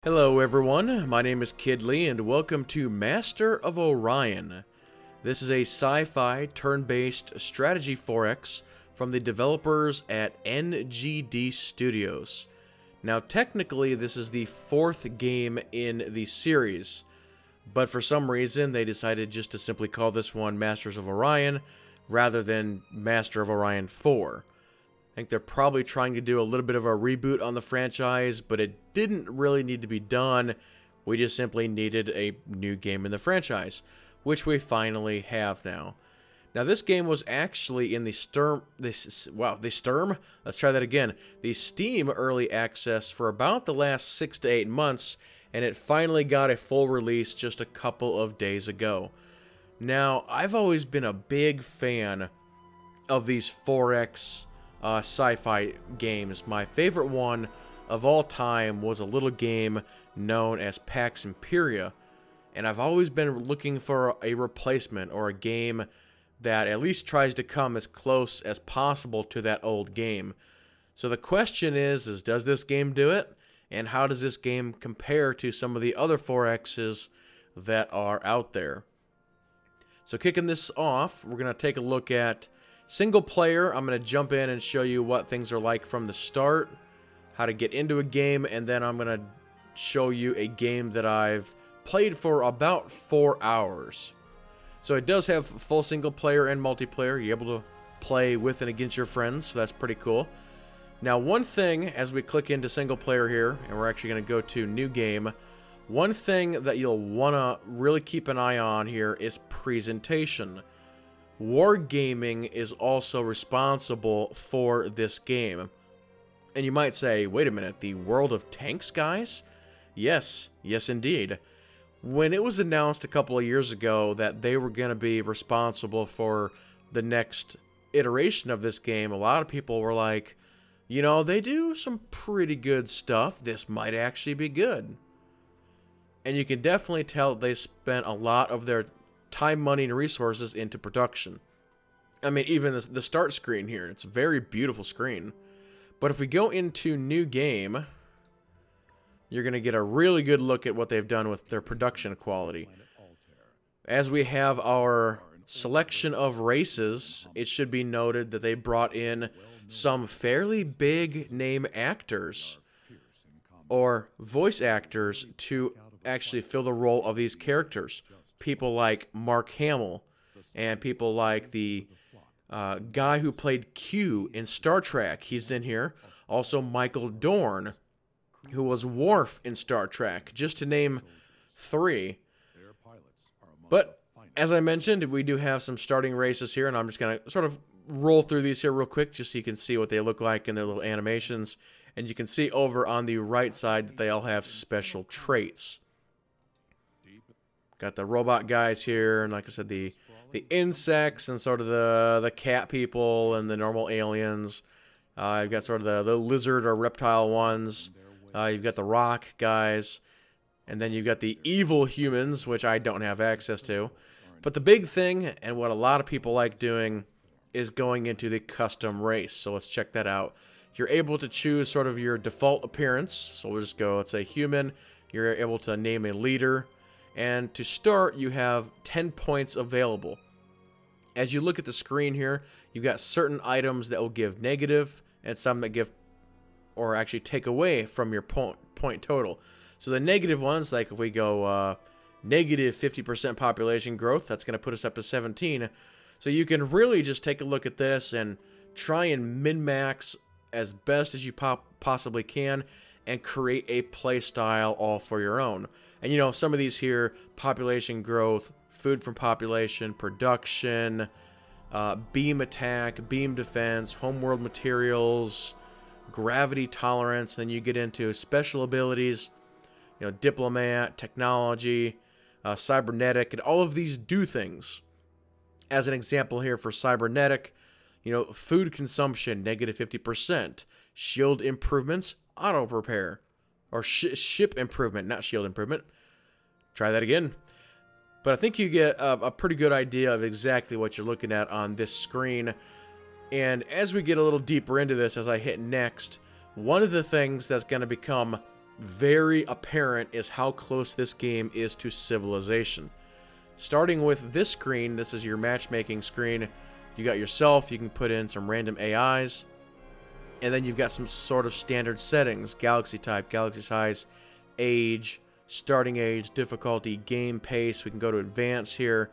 Hello everyone, my name is Kidley and welcome to Master of Orion. This is a sci-fi turn-based strategy 4X from the developers at NGD Studios. Now technically this is the fourth game in the series, but for some reason they decided just to simply call this one Masters of Orion rather than Master of Orion 4. I think they're probably trying to do a little bit of a reboot on the franchise, but it didn't really need to be done. We just simply needed a new game in the franchise, which we finally have now. Now, this game was actually in the the Steam early access for about the last 6 to 8 months, and it finally got a full release just a couple of days ago. Now, I've always been a big fan of these 4X sci-fi games. My favorite one of all time was a little game known as Pax Imperia, and I've always been looking for a replacement or a game that at least tries to come as close as possible to that old game. So the question is does this game do it? And how does this game compare to some of the other 4Xs that are out there? So kicking this off, we're going to take a look at single player. I'm going to jump in and show you what things are like from the start, how to get into a game, and then I'm going to show you a game that I've played for about 4 hours. So it does have full single player and multiplayer. You're able to play with and against your friends, so that's pretty cool. Now, one thing as we click into single player here, and we're actually going to go to new game, one thing that you'll want to really keep an eye on here is presentation. Wargaming is also responsible for this game. And you might say, wait a minute, the World of Tanks guys? Yes indeed. When it was announced a couple of years ago that they were going to be responsible for the next iteration of this game, a lot of people were like, you know, they do some pretty good stuff. This might actually be good. And you can definitely tell they spent a lot of their time, money, and resources into production. I mean, even the start screen here, it's a very beautiful screen. But if we go into new game, you're going to get a really good look at what they've done with their production quality. As we have our selection of races, it should be noted that they brought in some fairly big name actors or voice actors to actually fill the role of these characters. People like Mark Hamill, and people like the guy who played Q in Star Trek. He's in here. Also Michael Dorn, who was Worf in Star Trek, just to name 3. But as I mentioned, we do have some starting races here, and I'm just going to sort of roll through these here real quick just so you can see what they look like in their little animations. And you can see over on the right side that they all have special traits. Got the robot guys here, and like I said, the insects and sort of the cat people and the normal aliens. You've got sort of the lizard or reptile ones. You've got the rock guys. And then you've got the evil humans, which I don't have access to. But the big thing, and what a lot of people like doing, is going into the custom race. So let's check that out. You're able to choose sort of your default appearance. So we'll just go, let's say human. You're able to name a leader. And to start, you have 10 points available. As you look at the screen here, you've got certain items that will give negative and some that give, or actually take away from your point total. So the negative ones, like if we go negative 50% population growth, that's going to put us up to 17. So you can really just take a look at this and try and min-max as best as you possibly can and create a play style all for your own. And you know, some of these here, population growth, food from population, production, beam attack, beam defense, homeworld materials, gravity tolerance. Then you get into special abilities, you know, diplomat, technology, cybernetic, and all of these do things. As an example here for cybernetic, you know, food consumption, negative 50%, shield improvements, auto repair, or ship improvement, not shield improvement. Try that again. But I think you get a pretty good idea of exactly what you're looking at on this screen. And as we get a little deeper into this, as I hit next, one of the things that's going to become very apparent is how close this game is to civilization. Starting with this screen, this is your matchmaking screen. You got yourself, you can put in some random AIs, and then you've got some sort of standard settings: galaxy type, galaxy size, age, starting age, difficulty, game pace. We can go to advanced here,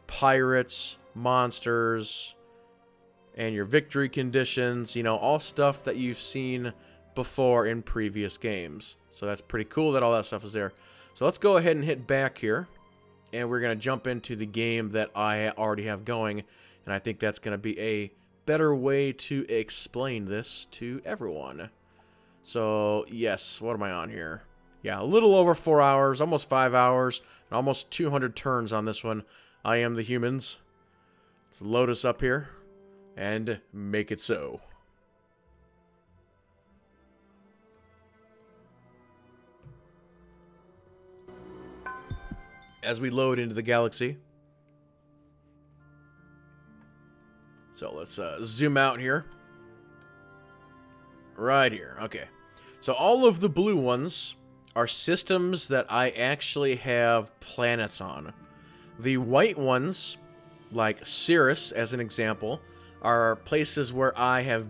pirates, monsters, and your victory conditions, you know, all stuff that you've seen before in previous games. So that's pretty cool that all that stuff is there. So let's go ahead and hit back here, and we're going to jump into the game that I already have going, and I think that's going to be a better way to explain this to everyone. So, yes, what am I on here? Yeah, a little over 4 hours, almost 5 hours, and almost 200 turns on this one. I am the humans. Let's load us up here and make it so. As we load into the galaxy. So let's zoom out here. Right here. Okay. So all of the blue ones are systems that I actually have planets on. The white ones, like Cirrus as an example, are places where I have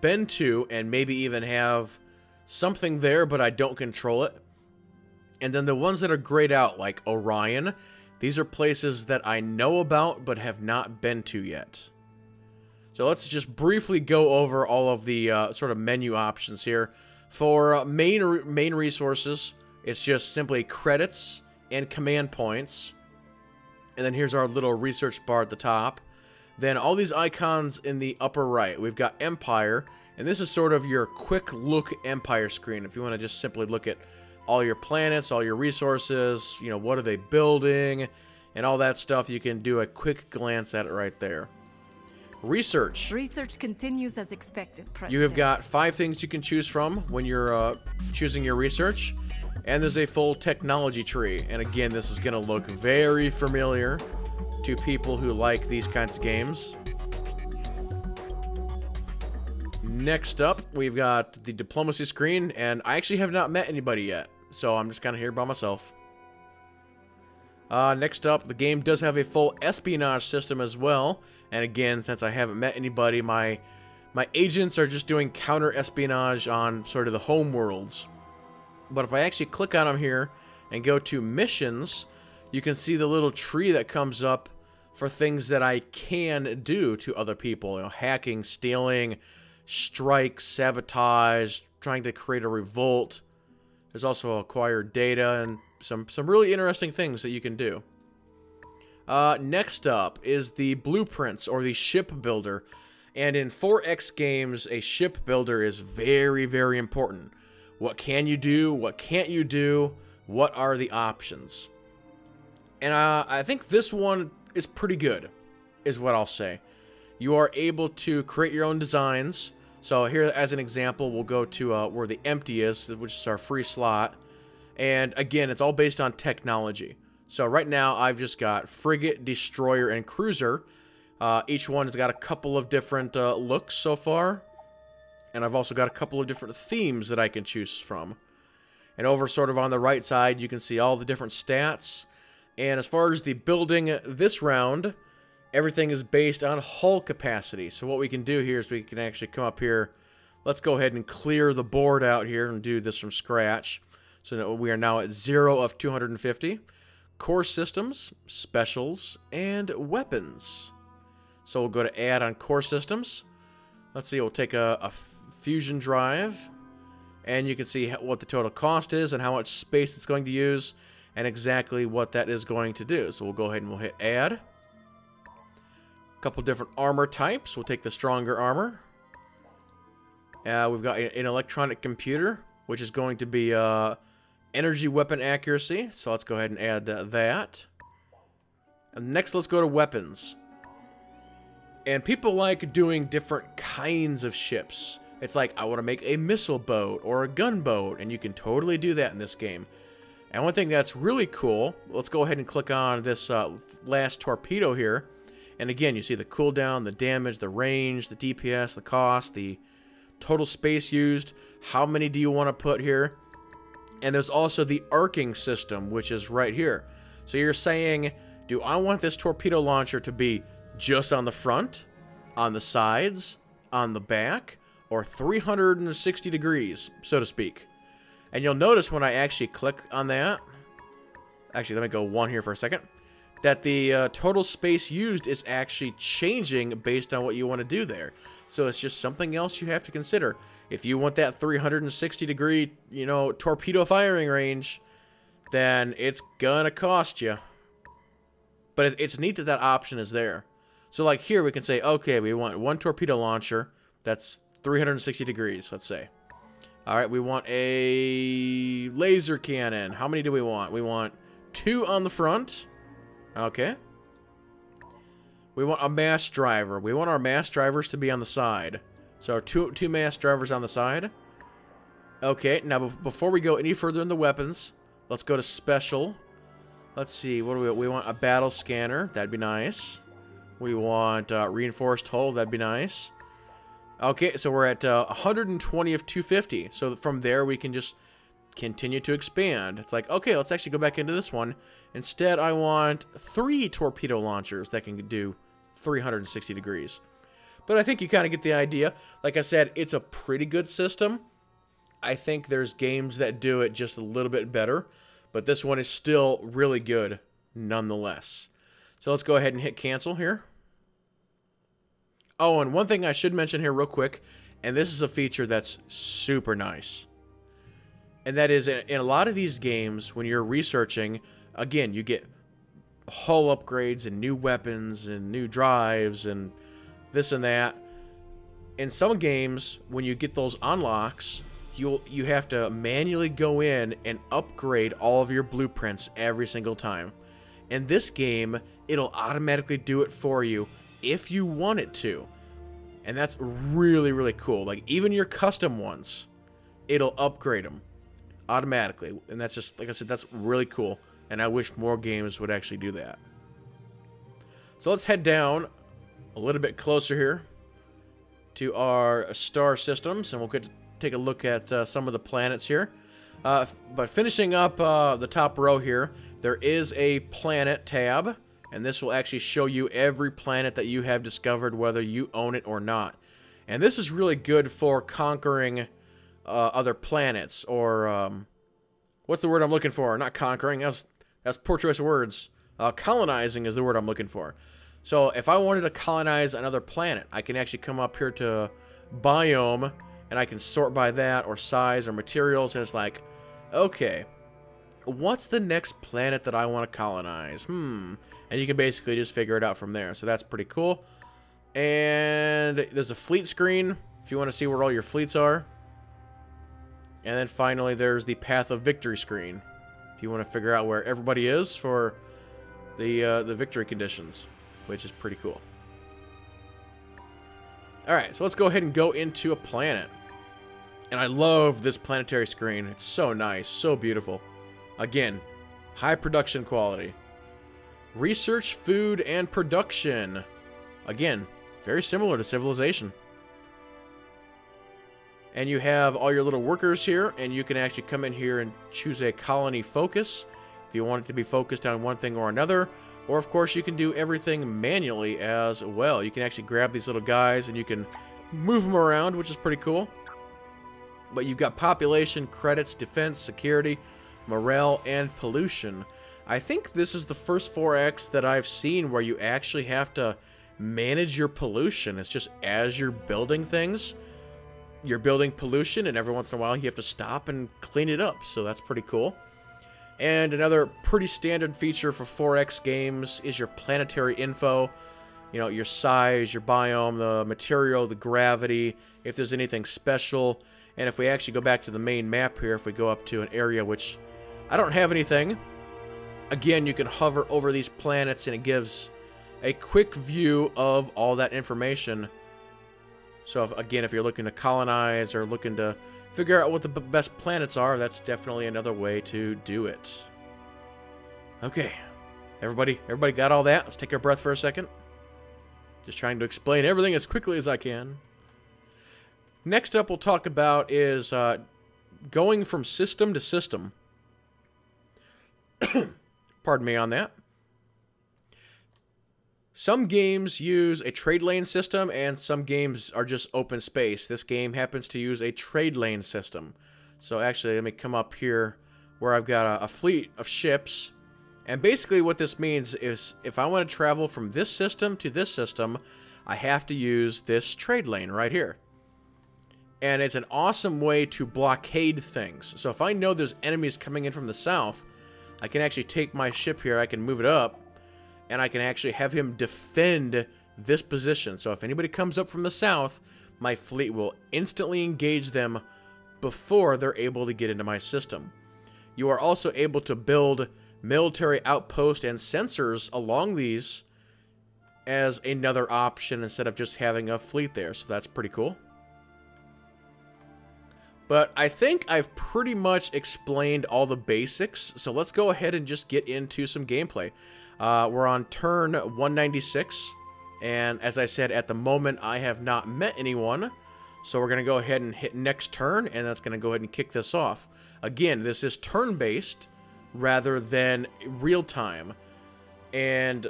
been to and maybe even have something there, but I don't control it. And then the ones that are grayed out, like Orion, these are places that I know about but have not been to yet. So let's just briefly go over all of the sort of menu options here. For main resources, it's just simply credits and command points. And then here's our little research bar at the top. Then all these icons in the upper right. We've got Empire, and this is sort of your quick look Empire screen. If you want to just simply look at all your planets, all your resources, you know, what are they building, and all that stuff, you can do a quick glance at it right there. Research. Research continues as expected, President. You have got 5 things you can choose from when you're choosing your research. And there's a full technology tree. And again, this is going to look very familiar to people who like these kinds of games. Next up, we've got the diplomacy screen. And I actually have not met anybody yet. So I'm just kind of here by myself. Next up, the game does have a full espionage system as well. And again, since I haven't met anybody, my agents are just doing counter-espionage on sort of the home worlds. But if I actually click on them here and go to missions, you can see the little tree that comes up for things that I can do to other people. You know, hacking, stealing, strikes, sabotage, trying to create a revolt. There's also acquired data and some really interesting things that you can do. Next up is the blueprints, or the ship builder. And in 4X games, a ship builder is very, very important. What can you do? What can't you do? What are the options? And I think this one is pretty good, is what I'll say. You are able to create your own designs. So here, as an example, we'll go to where the empty is, which is our free slot. And again, it's all based on technology. So right now, I've just got frigate, destroyer, and cruiser. Each one has got a couple of different looks so far. And I've also got a couple of different themes that I can choose from. And over sort of on the right side, you can see all the different stats. And as far as the building this round, everything is based on hull capacity. So what we can do here is we can actually come up here. Let's go ahead and clear the board out here and do this from scratch. So that we are now at 0 of 250. Core systems, specials, and weapons. So we'll go to add on core systems. Let's see, we'll take a fusion drive. And you can see what the total cost is and how much space it's going to use. And exactly what that is going to do. So we'll go ahead and we'll hit add. A couple different armor types. We'll take the stronger armor. We've got an electronic computer, which is going to be energy weapon accuracy. So let's go ahead and add that. And next, let's go to weapons. And people like doing different kinds of ships. It's like, I want to make a missile boat or a gunboat, and you can totally do that in this game. And one thing that's really cool, let's go ahead and click on this last torpedo here. And again, you see the cooldown, the damage, the range, the DPS, the cost, the total space used. How many do you want to put here? And there's also the arcing system, which is right here. So you're saying, do I want this torpedo launcher to be just on the front, on the sides, on the back, or 360 degrees, so to speak? And you'll notice when I actually click on that, actually, let me go 1 here for a second, that the total space used is actually changing based on what you want to do there. So it's just something else you have to consider. If you want that 360 degree, you know, torpedo firing range, then it's gonna cost you. But it's neat that that option is there. So like here we can say, okay, we want 1 torpedo launcher that's 360 degrees, let's say. All right, we want a laser cannon. How many do we want? We want 2 on the front. Okay. We want a mass driver. We want our mass drivers to be on the side. So two mass drivers on the side. Okay, now before we go any further in the weapons, let's go to special. Let's see, what do we want? We want a battle scanner. That'd be nice. We want reinforced hull. That'd be nice. Okay, so we're at 120 of 250. So from there, we can just continue to expand. It's like, okay, let's actually go back into this one. Instead, I want 3 torpedo launchers that can do 360 degrees. But I think you kind of get the idea. Like I said, it's a pretty good system. I think there's games that do it just a little bit better. But this one is still really good nonetheless. So let's go ahead and hit cancel here. Oh, and one thing I should mention here real quick, and this is a feature that's super nice. And that is, in a lot of these games, when you're researching, again, you get hull upgrades and new weapons and new drives and this and that. In some games, when you get those unlocks, you have to manually go in and upgrade all of your blueprints every single time. In this game, it'll automatically do it for you if you want it to. And that's really, really cool. Like, even your custom ones, it'll upgrade them automatically. And that's just, like I said, that's really cool. And I wish more games would actually do that. So let's head down a little bit closer here to our star systems, and we'll get to take a look at some of the planets here. But finishing up the top row here, there is a planet tab, and this will actually show you every planet that you have discovered, whether you own it or not. And this is really good for conquering other planets, or what's the word I'm looking for? Not conquering, that's poor choice of words. Colonizing is the word I'm looking for. So if I wanted to colonize another planet, I can actually come up here to biome, and I can sort by that, or size, or materials, and it's like, okay, what's the next planet that I want to colonize? And you can basically just figure it out from there. So that's pretty cool. And there's a fleet screen, if you want to see where all your fleets are. And then finally, there's the Path of Victory screen, if you want to figure out where everybody is for the victory conditions, which is pretty cool. Alright, so let's go ahead and go into a planet. And I love this planetary screen. It's so nice, so beautiful. Again, high production quality. Research, food, and production. Again, very similar to Civilization. And you have all your little workers here, and you can actually come in here and choose a colony focus if you want it to be focused on one thing or another. Or, of course, you can do everything manually as well. You can actually grab these little guys and you can move them around, which is pretty cool. But you've got population, credits, defense, security, morale, and pollution. I think this is the first 4X that I've seen where you actually have to manage your pollution. It's just as you're building things, you're building pollution, and every once in a while you have to stop and clean it up. So that's pretty cool. And another pretty standard feature for 4X games is your planetary info. You know, your size, your biome, the material, the gravity, if there's anything special. And if we actually go back to the main map here, if we go up to an area which I don't have anything, again, you can hover over these planets and it gives a quick view of all that information. So, if you're looking to colonize or looking to figure out what the best planets are, that's definitely another way to do it. Okay, everybody got all that? Let's take our breath for a second. Just trying to explain everything as quickly as I can. Next up we'll talk about is going from system to system. Pardon me on that. Some games use a trade lane system, and some games are just open space. This game happens to use a trade lane system. So actually, let me come up here where I've got a fleet of ships. And basically what this means is if I want to travel from this system to this system, I have to use this trade lane right here. And it's an awesome way to blockade things. So if I know there's enemies coming in from the south, I can actually take my ship here, I can move it up, and I can actually have him defend this position. So if anybody comes up from the south, my fleet will instantly engage them before they're able to get into my system. You are also able to build military outposts and sensors along these as another option instead of just having a fleet there. So that's pretty cool. But I think I've pretty much explained all the basics. So let's go ahead and just get into some gameplay. We're on turn 196. And as I said, at the moment, I have not met anyone. So we're going to go ahead and hit next turn. And that's going to go ahead and kick this off. Again, this is turn-based rather than real-time. And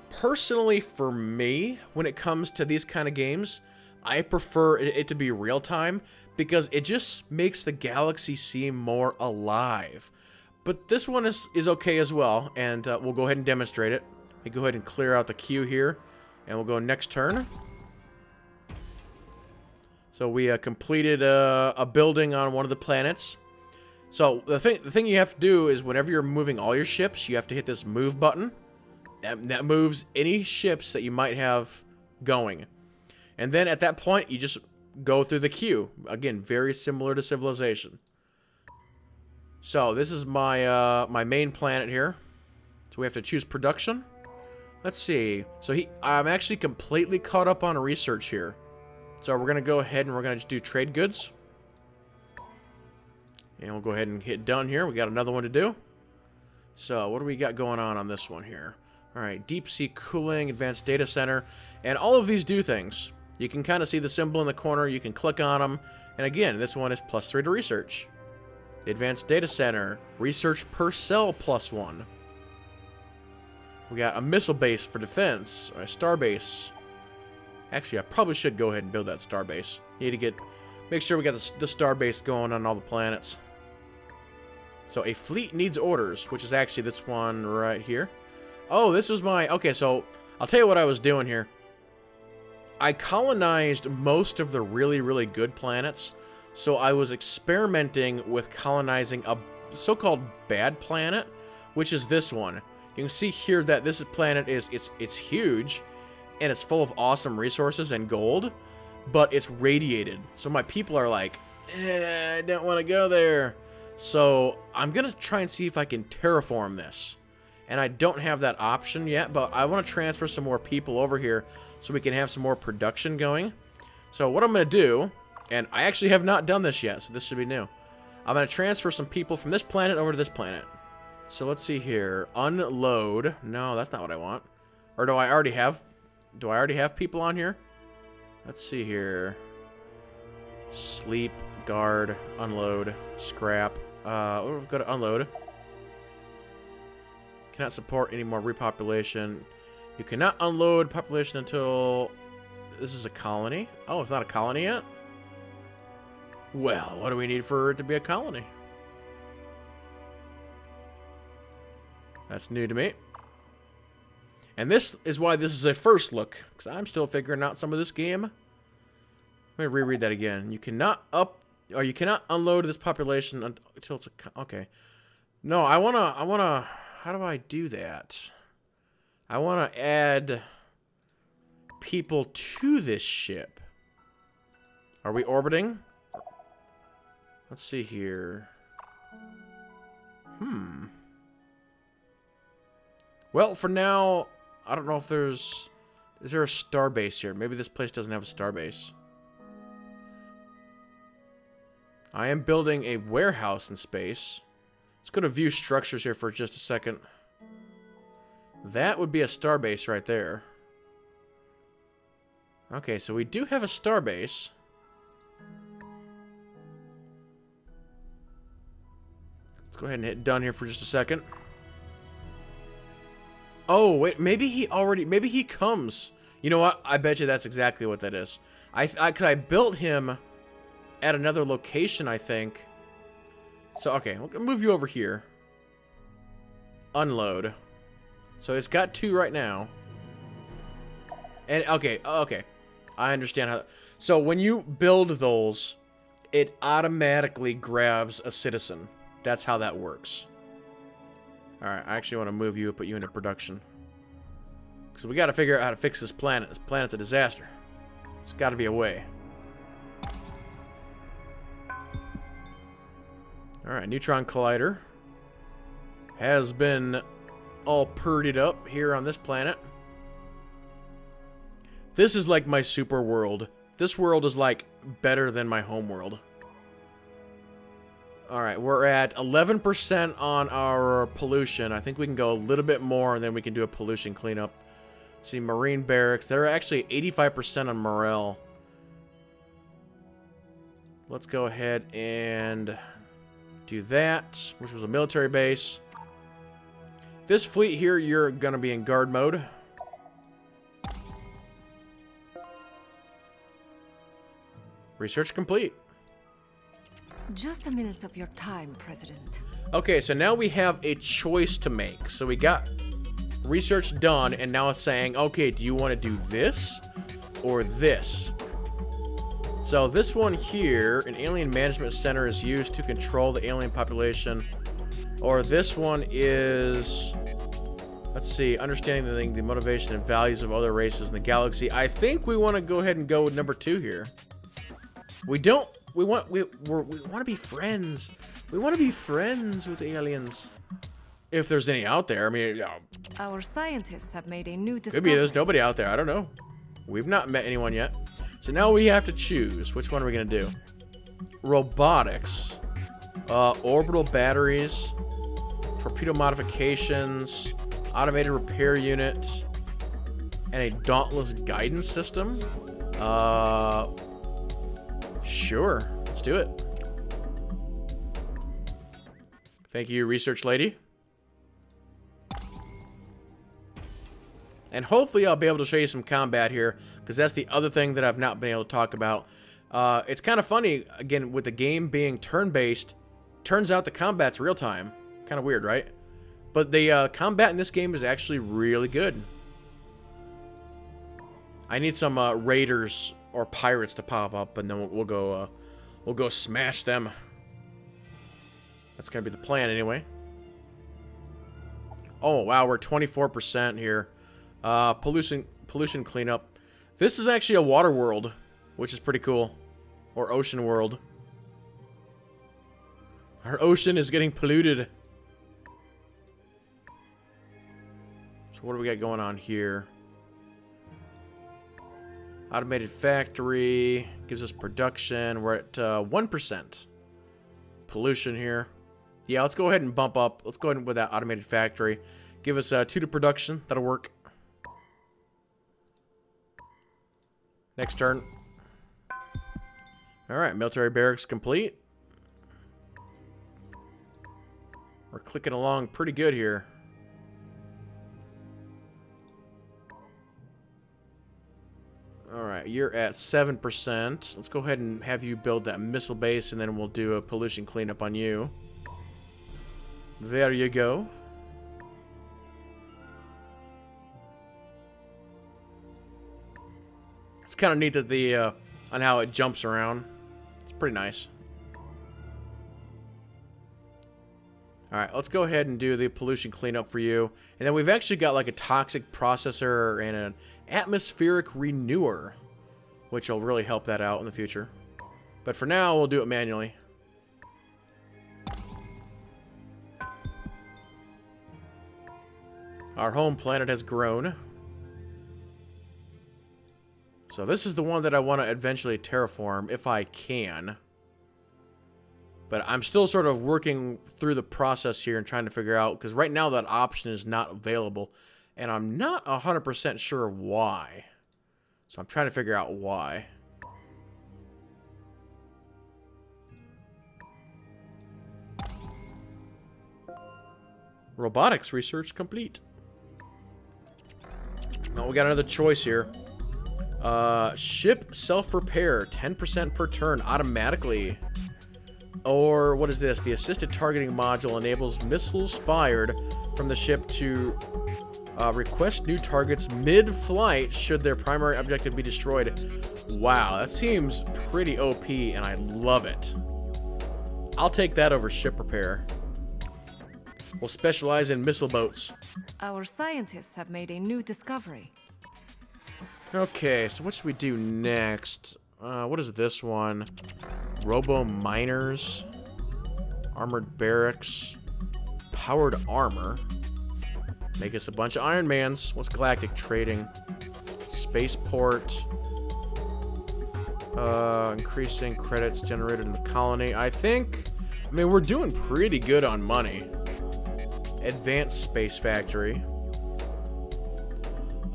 personally, for me, when it comes to these kind of games, I prefer it to be real-time because it just makes the galaxy seem more alive. But this one is okay as well, and we'll go ahead and demonstrate it. We go ahead and clear out the queue here, and we'll go next turn. So we completed a building on one of the planets. So the thing you have to do is whenever you're moving all your ships, you have to hit this move button. That moves any ships that you might have going. And then at that point, you just go through the queue. Again, very similar to Civilization. So this is my my main planet here. So we have to choose production. Let's see. So I'm actually completely caught up on research here. So we're going to go ahead and we're going to just do trade goods. And we'll go ahead and hit done here. We got another one to do. So what do we got going on this one here? All right, deep sea cooling, advanced data center. And all of these do things. You can kind of see the symbol in the corner. You can click on them. And again, this one is +3 to research. The advanced data center, research per cell +1. We got a missile base for defense, or a star base. Actually, I probably should go ahead and build that star base. Need to make sure we got the star base going on all the planets. So a fleet needs orders, which is actually this one right here. Oh, this was my... Okay, so I'll tell you what I was doing here. I colonized most of the really, really good planets. So I was experimenting with colonizing a so-called bad planet, which is this one. You can see here that this planet it's huge, and it's full of awesome resources and gold, but it's radiated. So my people are like, I don't want to go there. So I'm going to try and see if I can terraform this. And I don't have that option yet, but I want to transfer some more people over here so we can have some more production going. So what I'm going to do, and I actually have not done this yet, so this should be new. I'm going to transfer some people from this planet over to this planet. So let's see here. Unload. No, that's not what I want. Or do I already have people on here? Let's see here. Sleep, guard, unload, scrap. We'll go to unload. Cannot support any more repopulation. You cannot unload population until... This is a colony? Oh, it's not a colony yet? Well, what do we need for it to be a colony? That's new to me. And this is why this is a first look, because I'm still figuring out some of this game. Let me reread that again. You cannot you cannot unload this population until it's a... Okay. No, I wanna... How do I do that? I want to add people to this ship. Are we orbiting? Let's see here. Well, for now, I don't know if there's... Is there a star base here? Maybe this place doesn't have a star base. I am building a warehouse in space. Let's go to view structures here for just a second. That would be a starbase right there. Okay, so we do have a starbase. go ahead and hit done here for just a second. Oh, wait, maybe he comes. You know what? I bet you that's exactly what that is. Cause I built him at another location, I think. So, okay, we'll move you over here. Unload. So it's got 2 right now. And, okay. I understand how... So when you build those, it automatically grabs a citizen. That's how that works. Alright, I actually want to move you, put you into production. Because we got to figure out how to fix this planet. This planet's a disaster. There's got to be a way. Alright, Neutron Collider has been all purdied up here on this planet. This is like my super world. This world is like better than my home world. Alright, we're at 11% on our pollution. I think we can go a little bit more and then we can do a pollution cleanup. Let's see, Marine Barracks. They're actually 85% on morale. Let's go ahead and do that, which was a military base. This fleet here, you're going to be in guard mode. Research complete. Just a minute of your time, President. Okay, so now we have a choice to make. So we got research done, and now it's saying, okay, do you want to do this or this? So this one here, an alien management center is used to control the alien population. Or this one is, let's see, understanding the motivation and values of other races in the galaxy. I think we want to go ahead and go with number 2 here. We want to be friends. We want to be friends with aliens. If there's any out there. I mean, you know, Our scientists have made a new discovery. could be there's nobody out there. I don't know. We've not met anyone yet. So now we have to choose. Which one are we going to do? Robotics. Orbital batteries. Torpedo modifications. Automated repair unit. And a dauntless guidance system. Sure. Let's do it. Thank you, research lady. And hopefully I'll be able to show you some combat here, because that's the other thing that I've not been able to talk about. It's kind of funny, again, with the game being turn-based, turns out the combat's real-time. Kind of weird, right? But the combat in this game is actually really good. I need some raiders or pirates to pop up, and then we'll go smash them. That's gonna be the plan anyway. Oh wow, we're 24% here. Pollution cleanup. This is actually a water world, which is pretty cool. Or ocean world. Our ocean is getting polluted. So what do we got going on here? Automated factory gives us production. We're at 1%. Pollution here. Yeah, let's go ahead and bump up. Let's go ahead with that automated factory. Give us 2 to production. That'll work. Next turn. Alright, military barracks complete. We're clicking along pretty good here. Alright, you're at 7%. Let's go ahead and have you build that missile base, and then we'll do a pollution cleanup on you. There you go. It's kind of neat that the on how it jumps around. It's pretty nice. Alright, let's go ahead and do the pollution cleanup for you. And then we've actually got like a toxic processor and an atmospheric renewer, which will really help that out in the future. But for now, we'll do it manually. Our home planet has grown. So this is the one that I want to eventually terraform, if I can. But I'm still sort of working through the process here and trying to figure out, because right now that option is not available. And I'm not 100% sure why. So I'm trying to figure out why. Robotics research complete. Oh, we got another choice here. Ship self-repair, 10% per turn automatically. Or, what is this? The assisted targeting module enables missiles fired from the ship to request new targets mid-flight should their primary objective be destroyed. Wow, that seems pretty OP, and I love it. I'll take that over ship repair. We'll specialize in missile boats. Our scientists have made a new discovery. Okay, so what should we do next? What is this one? Robo miners, armored barracks, powered armor. Make us a bunch of Iron Mans. What's galactic trading? Spaceport. Increasing credits generated in the colony. I mean, we're doing pretty good on money. Advanced space factory.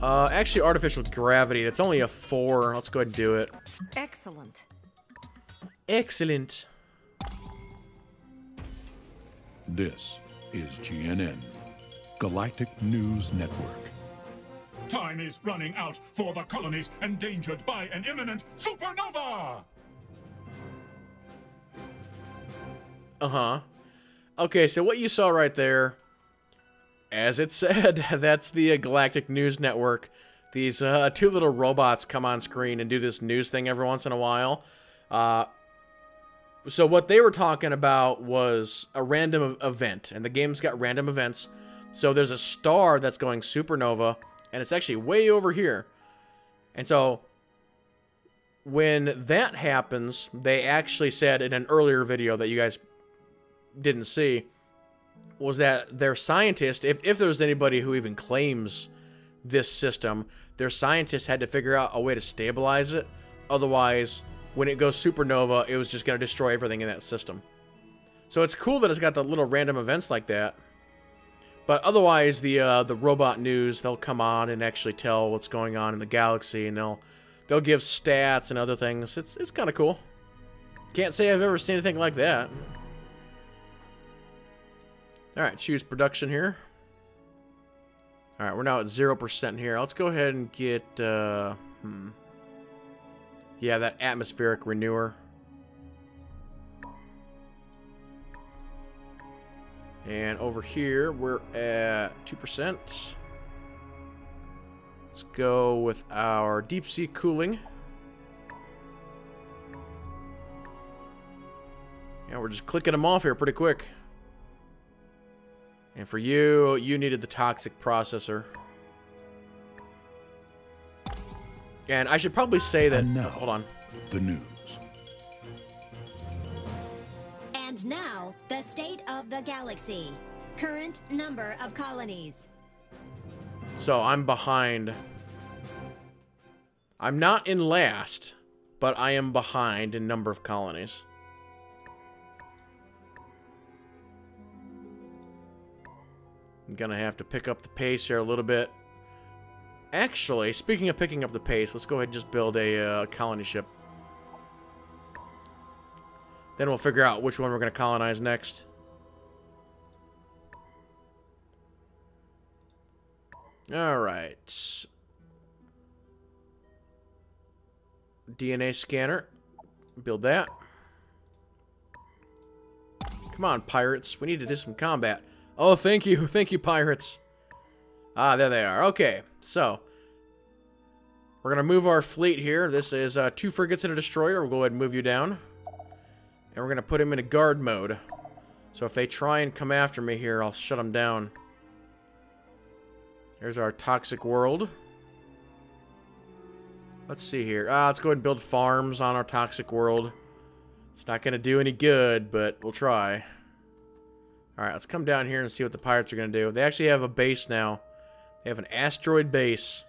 Actually, artificial gravity. That's only a 4. Let's go ahead and do it. Excellent. Excellent. This is GNN, Galactic News Network. Time is running out for the colonies endangered by an imminent supernova! Uh-huh. Okay, so what you saw right there, as it said, that's the Galactic News Network. These 2 little robots come on screen and do this news thing every once in a while. So what they were talking about was a random event, and the game's got random events. So there's a star that's going supernova, and it's actually way over here. And so when that happens, they actually said in an earlier video that you guys didn't see, was that their scientists, if there's anybody who even claims this system, their scientists had to figure out a way to stabilize it. Otherwise, when it goes supernova, it was just going to destroy everything in that system. So it's cool that it's got the little random events like that. But otherwise, the robot news, they'll come on and actually tell what's going on in the galaxy, and they'll give stats and other things. It's kind of cool. Can't say I've ever seen anything like that. All right, choose production here. All right, we're now at 0% here. Let's go ahead and get yeah, that atmospheric renewer. And over here, we're at 2%. Let's go with our deep sea cooling. Yeah, we're just clicking them off here pretty quick. And for you, you needed the toxic processor. And I should probably say that... And now, hold on. The news. And now, the state of the galaxy. Current number of colonies. So I'm behind. I'm not in last, but I am behind in number of colonies. I'm gonna have to pick up the pace here a little bit. Actually, speaking of picking up the pace, let's go ahead and just build a colony ship. Then we'll figure out which one we're going to colonize next. Alright. DNA scanner. Build that. Come on, pirates. We need to do some combat. Oh, thank you. Thank you, pirates. Ah, there they are. Okay, so we're going to move our fleet here. This is 2 frigates and a destroyer. We'll go ahead and move you down. And we're going to put him in a guard mode. So if they try and come after me here, I'll shut them down. Here's our toxic world. Let's see here. Let's go ahead and build farms on our toxic world. It's not going to do any good, but we'll try. Alright, let's come down here and see what the pirates are going to do. They actually have a base now. They have an asteroid base.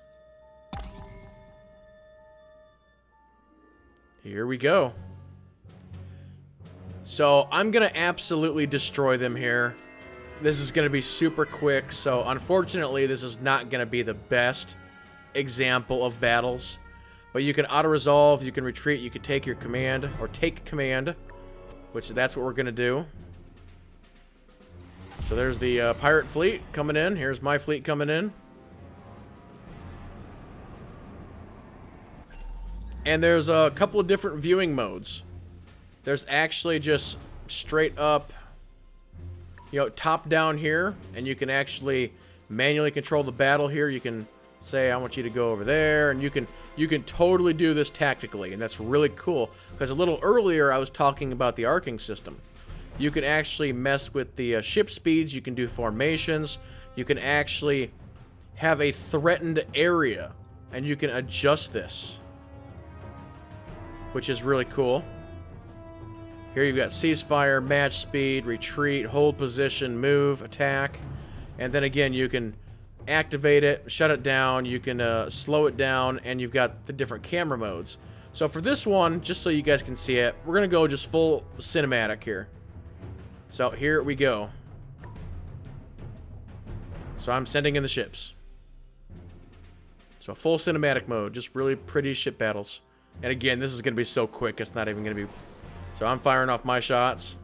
Here we go. So, I'm going to absolutely destroy them here. This is going to be super quick, so unfortunately this is not going to be the best example of battles. But you can auto-resolve, you can retreat, you can take your command, or take command, which that's what we're going to do. So there's the pirate fleet coming in. Here's my fleet coming in. And there's a couple of different viewing modes. There's actually just straight up, you know, top down here, and you can actually manually control the battle here. You can say, I want you to go over there, and you can totally do this tactically, and that's really cool, because a little earlier I was talking about the arcing system. You can actually mess with the ship speeds, you can do formations, you can actually have a threatened area, and you can adjust this, which is really cool. Here you've got ceasefire, match speed, retreat, hold position, move, attack, and then again you can activate it, shut it down, you can slow it down, and you've got the different camera modes. So for this one, just so you guys can see it, we're gonna go just full cinematic here. So here we go. So I'm sending in the ships. So full cinematic mode, just really pretty ship battles. And again, this is gonna be so quick, it's not even gonna be... So I'm firing off my shots.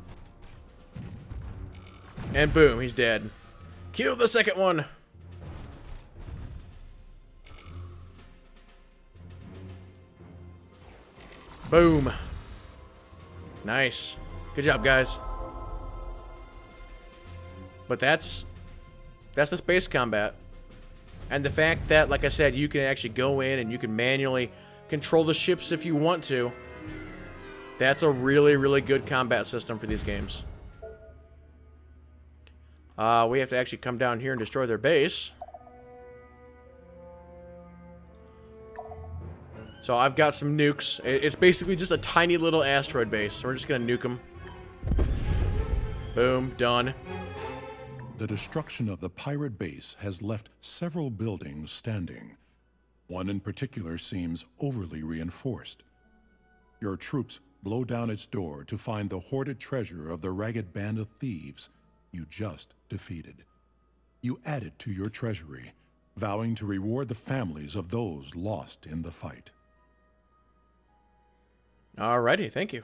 And boom, he's dead. Kill the second one. Boom. Nice. Good job, guys. But that's the space combat. And the fact that, like I said, you can actually go in and you can manually control the ships if you want to. That's a really, really good combat system for these games. We have to actually come down here and destroy their base. So I've got some nukes. It's basically just a tiny little asteroid base. So we're just going to nuke them. Boom. Done. The destruction of the pirate base has left several buildings standing. One in particular seems overly reinforced. Your troops blow down its door to find the hoarded treasure of the ragged band of thieves you just defeated. You add it to your treasury, vowing to reward the families of those lost in the fight. Alrighty, thank you.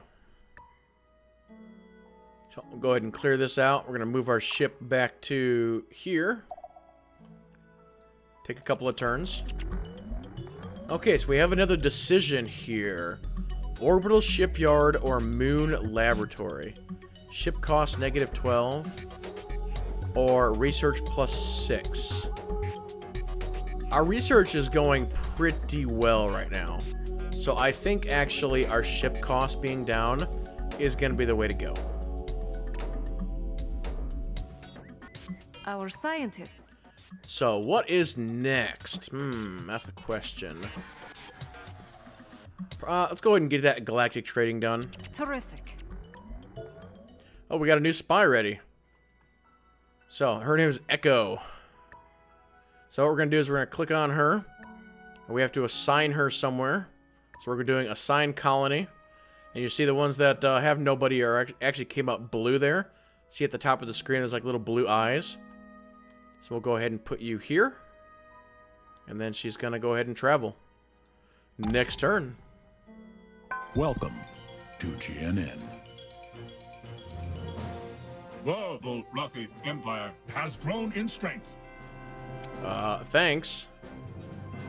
So we'll go ahead and clear this out. We're going to move our ship back to here. Take a couple of turns. Okay, so we have another decision here. Orbital shipyard or moon laboratory. Ship cost -12 or research +6. Our research is going pretty well right now. So I think actually our ship cost being down is going to be the way to go. Our scientists. So what is next? That's the question. Let's go ahead and get that galactic trading done. Terrific. Oh, we got a new spy ready. So, her name is Echo. So what we're going to do is we're going to click on her. And we have to assign her somewhere. So we're doing assign colony. And you see the ones that have nobody are actually came up blue there. See at the top of the screen there's like little blue eyes. So we'll go ahead and put you here. And then she's going to go ahead and travel. Next turn. Welcome to GNN. The Volrathi Empire has grown in strength. Thanks.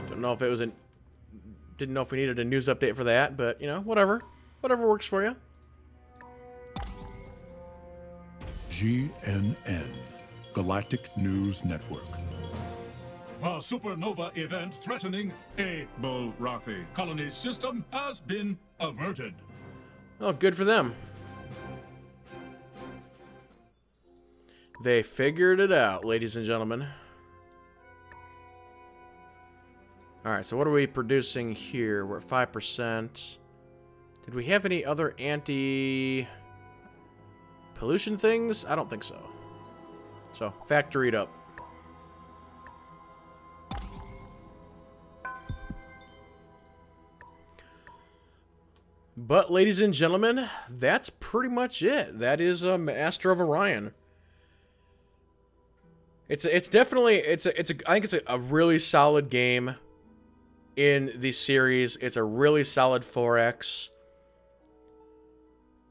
Don't know if it was didn't know if we needed a news update for that, but, you know, whatever. Whatever works for you. GNN, Galactic News Network. A supernova event threatening a Volrathi colony system has been averted. Oh, good for them. They figured it out, ladies and gentlemen. Alright, so what are we producing here? We're at 5%. Did we have any other anti-pollution things? I don't think so. So, factory it up. But, ladies and gentlemen, that's pretty much it. That is Master of Orion. It's definitely I think it's a really solid game in the series. It's a really solid 4X.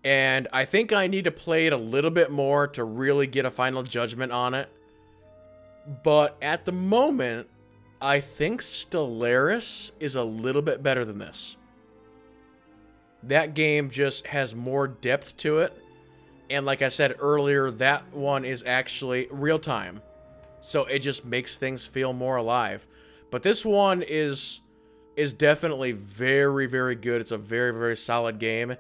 And I think I need to play it a little bit more to really get a final judgment on it. But at the moment, I think Stellaris is a little bit better than this. That game just has more depth to it. And like I said earlier, that one is actually real-time. So it just makes things feel more alive. But this one is definitely very, very good. It's a very, very solid game.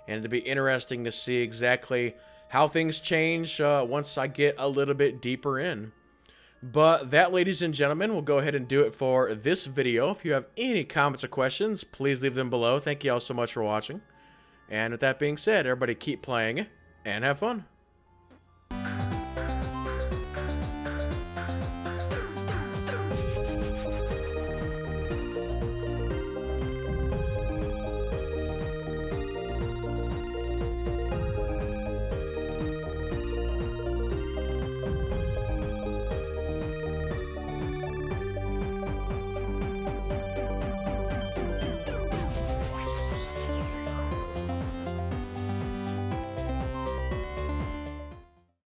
And it'll be interesting to see exactly how things change once I get a little bit deeper in. But that, ladies and gentlemen, will go ahead and do it for this video. If you have any comments or questions, please leave them below. Thank you all so much for watching. And with that being said, everybody keep playing and have fun.